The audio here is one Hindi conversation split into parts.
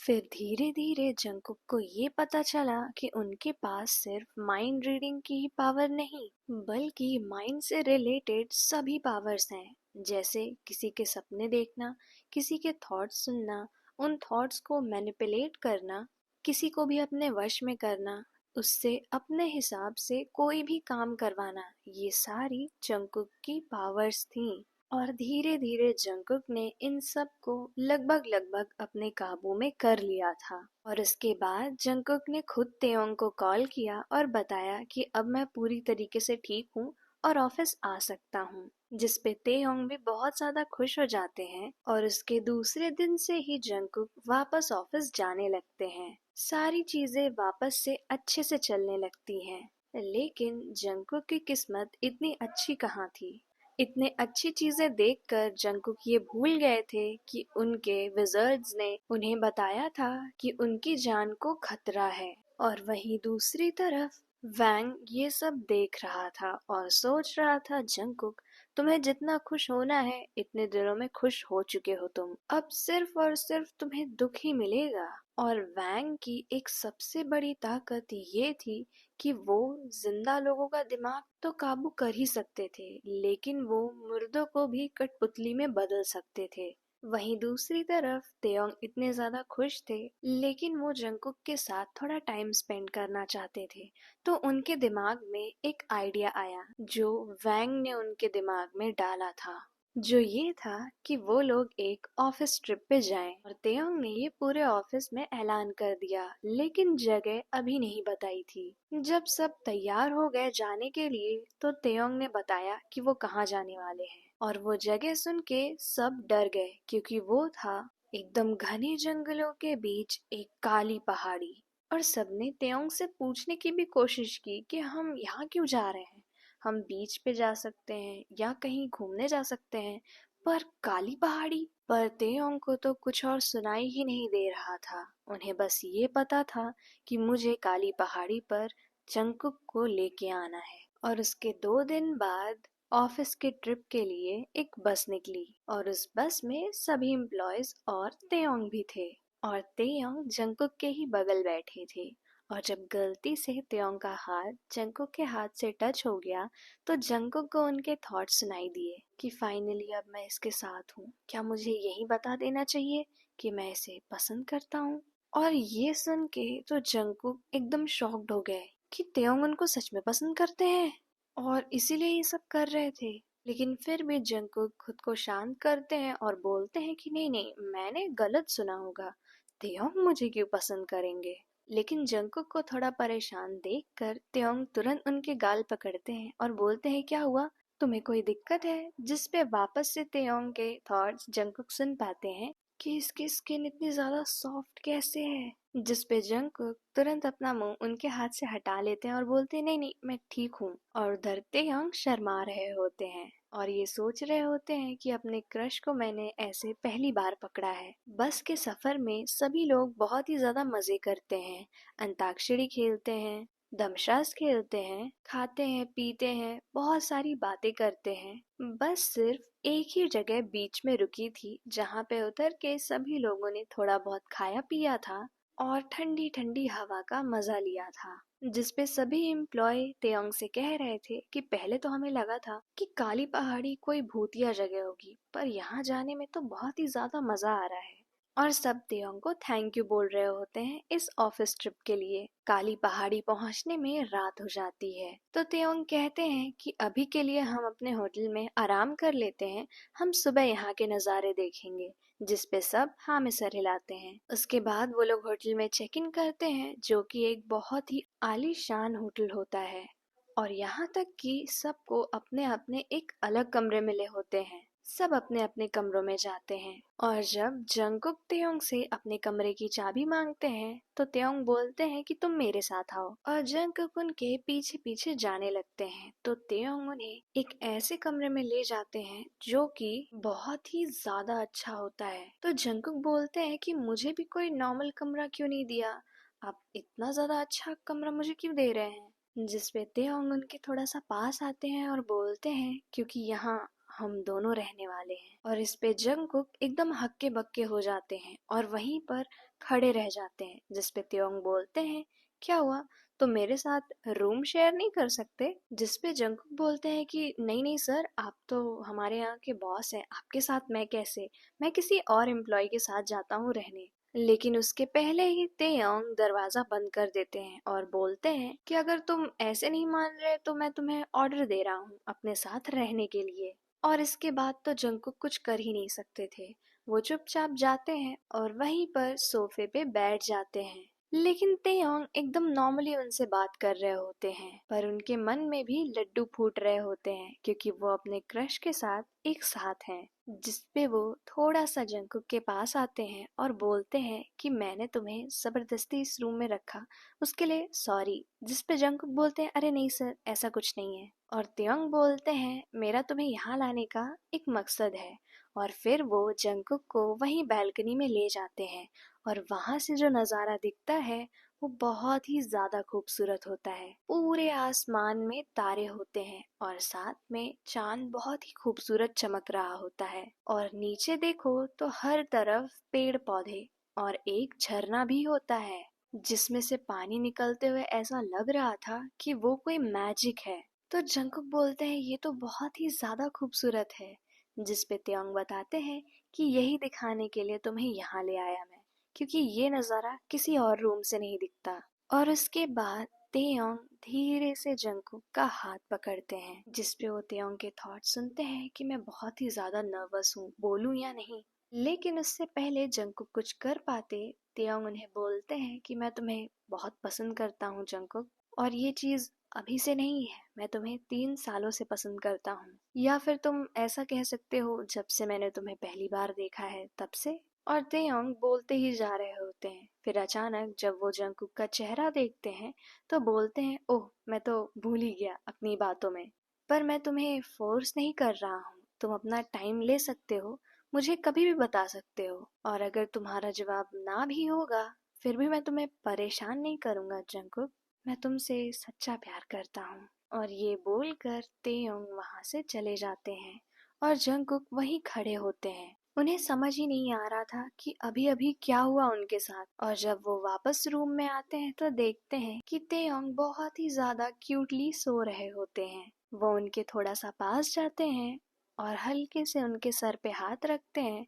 फिर धीरे धीरे जंकुक को ये पता चला कि उनके पास सिर्फ माइंड रीडिंग की ही पावर नहीं, बल्कि माइंड से रिलेटेड सभी पावर्स हैं। जैसे किसी के सपने देखना, किसी के थॉट्स सुनना, उन थॉट्स को मैनिपुलेट करना, किसी को भी अपने वश में करना, उससे अपने हिसाब से कोई भी काम करवाना, ये सारी जंकुक की पावर्स थीं। और धीरे धीरे जंकुक ने इन सब को लगभग लगभग अपने काबू में कर लिया था। और इसके बाद जंकुक ने खुद तेयोंग को कॉल किया और बताया कि अब मैं पूरी तरीके से ठीक हूँ और ऑफिस आ सकता हूँ, जिस पे तेयोंग भी बहुत ज्यादा खुश हो जाते हैं। और उसके दूसरे दिन से ही जंकुक वापस ऑफिस जाने लगते हैं। सारी चीजें वापस से अच्छे से चलने लगती हैं। लेकिन जंकुक की किस्मत इतनी अच्छी कहाँ थी। इतने अच्छी चीजें देखकर जंकुक ये भूल गए थे कि उनके विजर्ड्स ने उन्हें बताया था कि उनकी जान को खतरा है। और वहीं दूसरी तरफ वैंग ये सब देख रहा था और सोच रहा था, जंकुक, तुम्हें जितना खुश होना है इतने दिनों में खुश हो चुके हो तुम, अब सिर्फ और सिर्फ तुम्हें दुख ही मिलेगा। और वैंग की एक सबसे बड़ी ताकत ये थी कि वो जिंदा लोगों का दिमाग तो काबू कर ही सकते थे, लेकिन वो मुर्दों को भी कठपुतली में बदल सकते थे। वहीं दूसरी तरफ तेयोंग इतने ज्यादा खुश थे, लेकिन वो जंकुक के साथ थोड़ा टाइम स्पेंड करना चाहते थे। तो उनके दिमाग में एक आइडिया आया जो वैंग ने उनके दिमाग में डाला था, जो ये था कि वो लोग एक ऑफिस ट्रिप पे जाएं। और तेयोंग ने ये पूरे ऑफिस में ऐलान कर दिया, लेकिन जगह अभी नहीं बताई थी। जब सब तैयार हो गए जाने के लिए, तो तेयोंग ने बताया कि वो कहाँ जाने वाले हैं। और वो जगह सुन के सब डर गए, क्योंकि वो था एकदम घने जंगलों के बीच एक काली पहाड़ी। और सबने तेयोंग से पूछने की भी कोशिश की कि हम यहाँ क्यों जा रहे हैं, हम बीच पे जा सकते हैं या कहीं घूमने जा सकते हैं, पर काली पहाड़ी। पर तेयोंग को तो कुछ और सुनाई ही नहीं दे रहा था। उन्हें बस ये पता था कि मुझे काली पहाड़ी पर जंकुक को लेके आना है। और उसके 2 दिन बाद ऑफिस के ट्रिप के लिए एक बस निकली, और उस बस में सभी एम्प्लॉयज और तेयोंग भी थे। और तेयोंग जंकुक के ही बगल बैठे थे। और जब गलती से तेयोंग का हाथ जंकुक के हाथ से टच हो गया, तो जंकुक को उनके थॉट्स सुनाई दिए कि फाइनली अब मैं इसके साथ हूँ, क्या मुझे यही बता देना चाहिए कि मैं इसे पसंद करता हूँ। और ये सुन के तो जंकुक एकदम शॉक्ड हो गए कि तेयोंग उनको सच में पसंद करते हैं और इसीलिए ये सब कर रहे थे। लेकिन फिर भी जंकुक खुद को शांत करते हैं और बोलते हैं कि नहीं नहीं, मैंने गलत सुना होगा, तेयोंग मुझे क्यों पसंद करेंगे। लेकिन जंकुक को थोड़ा परेशान देखकर तेयोंग तुरंत उनके गाल पकड़ते हैं और बोलते हैं, क्या हुआ, तुम्हें कोई दिक्कत है। जिस पे वापस से तेयोंग के थॉट्स जंकुक सुन पाते हैं कि इसकी स्किन इतनी ज्यादा सॉफ्ट कैसे है। जिस पे जंकुक तुरंत अपना मुंह उनके हाथ से हटा लेते हैं और बोलते हैं, नहीं नहीं, मैं ठीक हूँ। और उधर तेयोंग शर्मा रहे होते हैं और ये सोच रहे होते हैं कि अपने क्रश को मैंने ऐसे पहली बार पकड़ा है। बस के सफर में सभी लोग बहुत ही ज्यादा मजे करते हैं, अंताक्षरी खेलते हैं, दमशास खेलते हैं, खाते हैं, पीते हैं, बहुत सारी बातें करते हैं। बस सिर्फ एक ही जगह बीच में रुकी थी, जहाँ पे उतर के सभी लोगों ने थोड़ा बहुत खाया पिया था और ठंडी ठंडी हवा का मजा लिया था। जिसपे सभी एम्प्लॉय तेयोंग से कह रहे थे कि पहले तो हमें लगा था कि काली पहाड़ी कोई भूतिया जगह होगी, पर यहाँ जाने में तो बहुत ही ज्यादा मजा आ रहा है। और सब तेयोंग को थैंक यू बोल रहे होते हैं इस ऑफिस ट्रिप के लिए। काली पहाड़ी पहुंचने में रात हो जाती है, तो तेयोंग कहते हैं कि अभी के लिए हम अपने होटल में आराम कर लेते हैं, हम सुबह यहाँ के नज़ारे देखेंगे। जिस पे सब हाँ में सर हिलाते हैं। उसके बाद वो लोग होटल में चेक इन करते हैं, जो कि एक बहुत ही आलीशान होटल होता है। और यहाँ तक कि सबको अपने अपने एक अलग कमरे मिले होते हैं। सब अपने अपने कमरों में जाते हैं। और जब जंकुक तेयोंग से अपने कमरे की चाबी मांगते हैं, तो तेयोंग बोलते हैं कि तुम मेरे साथ आओ। और जंकुक उनके पीछे पीछे जाने लगते हैं। तो तेयोंग उन्हें एक ऐसे कमरे में ले जाते हैं जो कि बहुत ही ज्यादा अच्छा होता है। तो जंकुक बोलते हैं कि मुझे भी कोई नॉर्मल कमरा क्यों नहीं दिया, आप इतना ज्यादा अच्छा कमरा मुझे क्यों दे रहे हैं। जिस पे तेयोंग उनके थोड़ा सा पास आते हैं और बोलते हैं, क्योंकि यहाँ हम दोनों रहने वाले हैं। और इस पे जंगकुक एकदम हक्के बक्के हो जाते हैं और वहीं पर खड़े रह जाते हैं, जिस पे त्योंग बोलते हैं, क्या हुआ, तो मेरे साथ रूम शेयर नहीं कर सकते? जिस पे जंगकुक बोलते हैं कि नहीं नहीं सर, आप तो हमारे यहाँ के बॉस हैं, आपके साथ मैं कैसे, मैं किसी और एम्प्लॉय के साथ जाता हूँ रहने। लेकिन उसके पहले ही तेयोंग दरवाजा बंद कर देते हैं और बोलते हैं कि अगर तुम ऐसे नहीं मान रहे तो मैं तुम्हें ऑर्डर दे रहा हूँ अपने साथ रहने के लिए। और इसके बाद तो जंगकुक कुछ कर ही नहीं सकते थे। वो चुपचाप जाते हैं और वहीं पर सोफे पे बैठ जाते हैं। लेकिन तेयोंग एकदम नॉर्मली उनसे बात कर रहे होते हैं, पर उनके मन में भी लड्डू फूट रहे होते हैं, क्योंकि वो अपने क्रश के साथ एक साथ हैं। जिसपे वो थोड़ा सा जंगकुक के पास आते हैं और बोलते हैं कि मैंने तुम्हें जबरदस्ती इस रूम में रखा, उसके लिए सॉरी। जिसपे जंगकुक बोलते हैं अरे नहीं सर, ऐसा कुछ नहीं है। और त्योंग बोलते हैं मेरा तुम्हें यहाँ लाने का एक मकसद है। और फिर वो जंगकुक को वहीं बैल्कनी में ले जाते हैं और वहां से जो नजारा दिखता है वो बहुत ही ज्यादा खूबसूरत होता है। पूरे आसमान में तारे होते हैं और साथ में चांद बहुत ही खूबसूरत चमक रहा होता है। और नीचे देखो तो हर तरफ पेड़ पौधे और एक झरना भी होता है, जिसमें से पानी निकलते हुए ऐसा लग रहा था कि वो कोई मैजिक है। तो जंकुक बोलते हैं ये तो बहुत ही ज्यादा खूबसूरत है। जिस पे त्योंग बताते हैं कि यही दिखाने के लिए तुम्हें यहाँ ले आया मैं, क्योंकि ये नज़ारा किसी और रूम से नहीं दिखता। और उसके बाद तेयोंग धीरे से जंकुक का हाथ पकड़ते हैं, जिसपे वो तेयोंग के थॉट सुनते हैं कि मैं बहुत ही ज्यादा नर्वस हूँ, बोलूं या नहीं। लेकिन उससे पहले जंकुक कुछ कर पाते, तेयोंग उन्हें बोलते हैं कि मैं तुम्हें बहुत पसंद करता हूँ जंकुक, और ये चीज अभी से नहीं है, मैं तुम्हें 3 सालों से पसंद करता हूँ, या फिर तुम ऐसा कह सकते हो जब से मैंने तुम्हें पहली बार देखा है तब से। और तेयोंग बोलते ही जा रहे होते हैं, फिर अचानक जब वो जंकुक का चेहरा देखते हैं तो बोलते हैं ओह, मैं तो भूल ही गया अपनी बातों में। पर मैं तुम्हें फोर्स नहीं कर रहा हूँ, तुम अपना टाइम ले सकते हो, मुझे कभी भी बता सकते हो। और अगर तुम्हारा जवाब ना भी होगा, फिर भी मैं तुम्हें परेशान नहीं करूंगा जंकुक, मैं तुमसे सच्चा प्यार करता हूँ। और ये बोलकर तेयोंग वहां से चले जाते हैं और जंकुक वहीं खड़े होते हैं। उन्हें समझ ही नहीं आ रहा था कि अभी अभी क्या हुआ उनके साथ। और जब वो वापस रूम में आते हैं तो देखते हैं कि तेयोंग बहुत ही ज्यादा क्यूटली सो रहे होते हैं। वो उनके थोड़ा सा पास जाते हैं और हल्के से उनके सर पे हाथ रखते हैं,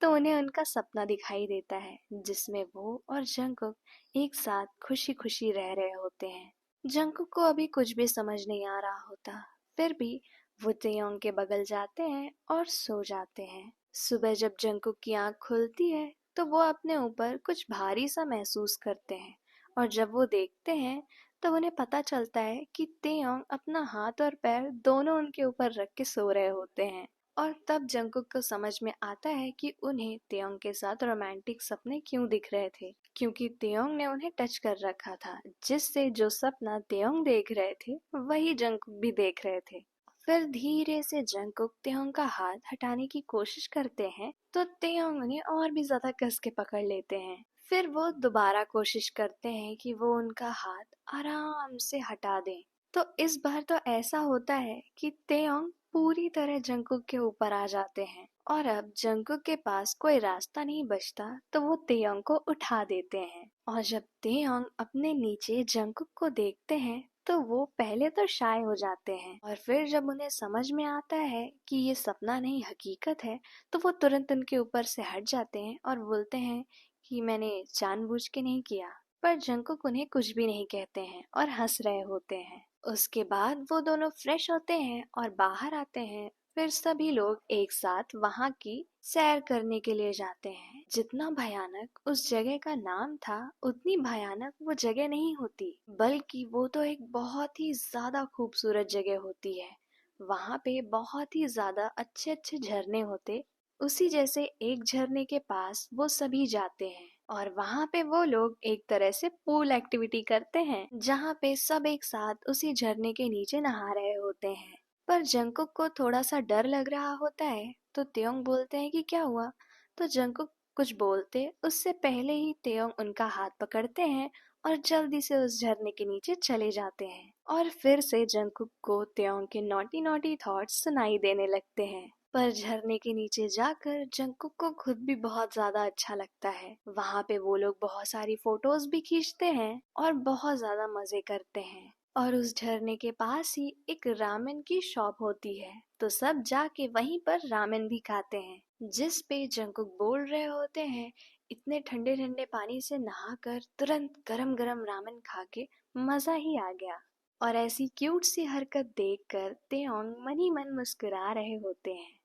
तो उन्हें उनका सपना दिखाई देता है, जिसमें वो और जंकुक एक साथ खुशी खुशी रह रहे होते हैं। जंकुक को अभी कुछ भी समझ नहीं आ रहा होता, फिर भी वो तेयोंग के बगल जाते हैं और सो जाते हैं। सुबह जब जंकुक की आंख खुलती है तो वो अपने ऊपर कुछ भारी सा महसूस करते हैं, और जब वो देखते हैं तब उन्हें पता चलता है कि तेयोंग अपना हाथ और पैर दोनों उनके ऊपर रख के सो रहे होते हैं। और तब जंकुक को समझ में आता है कि उन्हें तेयोंग के साथ रोमांटिक सपने क्यों दिख रहे थे, क्योंकि तेयोंग ने उन्हें टच कर रखा था, जिससे जो सपना तेयोंग देख रहे थे वही जंकुक भी देख रहे थे। फिर धीरे से जंकुक तेयोंग का हाथ हटाने की कोशिश करते हैं तो तेयोंग उन्हें और भी ज्यादा कस के पकड़ लेते हैं। फिर वो दोबारा कोशिश करते हैं कि वो उनका हाथ आराम से हटा दें। तो इस बार तो ऐसा होता है कि तेयोंग पूरी तरह जंकुक के ऊपर आ जाते हैं, और अब जंकुक के पास कोई रास्ता नहीं बचता तो वो तेयोंग को उठा देते हैं। और जब तेयोंग अपने नीचे जंकुक को देखते हैं तो वो पहले तो शाय हो जाते हैं, और फिर जब उन्हें समझ में आता है कि ये सपना नहीं हकीकत है तो वो तुरंत उनके ऊपर से हट जाते हैं और बोलते हैं कि मैंने जानबूझ के नहीं किया। पर जंकुक उन्हें कुछ भी नहीं कहते हैं और हंस रहे होते हैं। उसके बाद वो दोनों फ्रेश होते हैं और बाहर आते हैं। फिर सभी लोग एक साथ वहां की सैर करने के लिए जाते हैं। जितना भयानक उस जगह का नाम था, उतनी भयानक वो जगह नहीं होती, बल्कि वो तो एक बहुत ही ज्यादा खूबसूरत जगह होती है। वहां पे बहुत ही ज्यादा अच्छे अच्छे झरने होते। उसी जैसे एक झरने के पास वो सभी जाते हैं और वहां पे वो लोग एक तरह से पूल एक्टिविटी करते हैं, जहाँ पे सब एक साथ उसी झरने के नीचे नहा रहे होते हैं। पर जंकुक को थोड़ा सा डर लग रहा होता है, तो तेयोंग बोलते हैं कि क्या हुआ। तो जंकुक कुछ बोलते उससे पहले ही तेयोंग उनका हाथ पकड़ते हैं और जल्दी से उस झरने के नीचे चले जाते हैं। और फिर से जंगकुक को त्योंग के नॉटी नॉटी थॉट्स सुनाई देने लगते हैं। पर झरने के नीचे जाकर जंगकुक को खुद भी बहुत ज्यादा अच्छा लगता है। वहाँ पे वो लोग बहुत सारी फोटोज भी खींचते हैं और बहुत ज्यादा मजे करते हैं। और उस झरने के पास ही एक रामेन की शॉप होती है, तो सब जाके वहीं पर रामेन भी खाते हैं। जिस पे जंगकुक बोल रहे होते हैं, इतने ठंडे ठंडे पानी से नहाकर तुरंत गरम गरम रामेन खा के मजा ही आ गया। और ऐसी क्यूट सी हरकत देखकर तेओंग मन ही मन मुस्कुरा रहे होते हैं।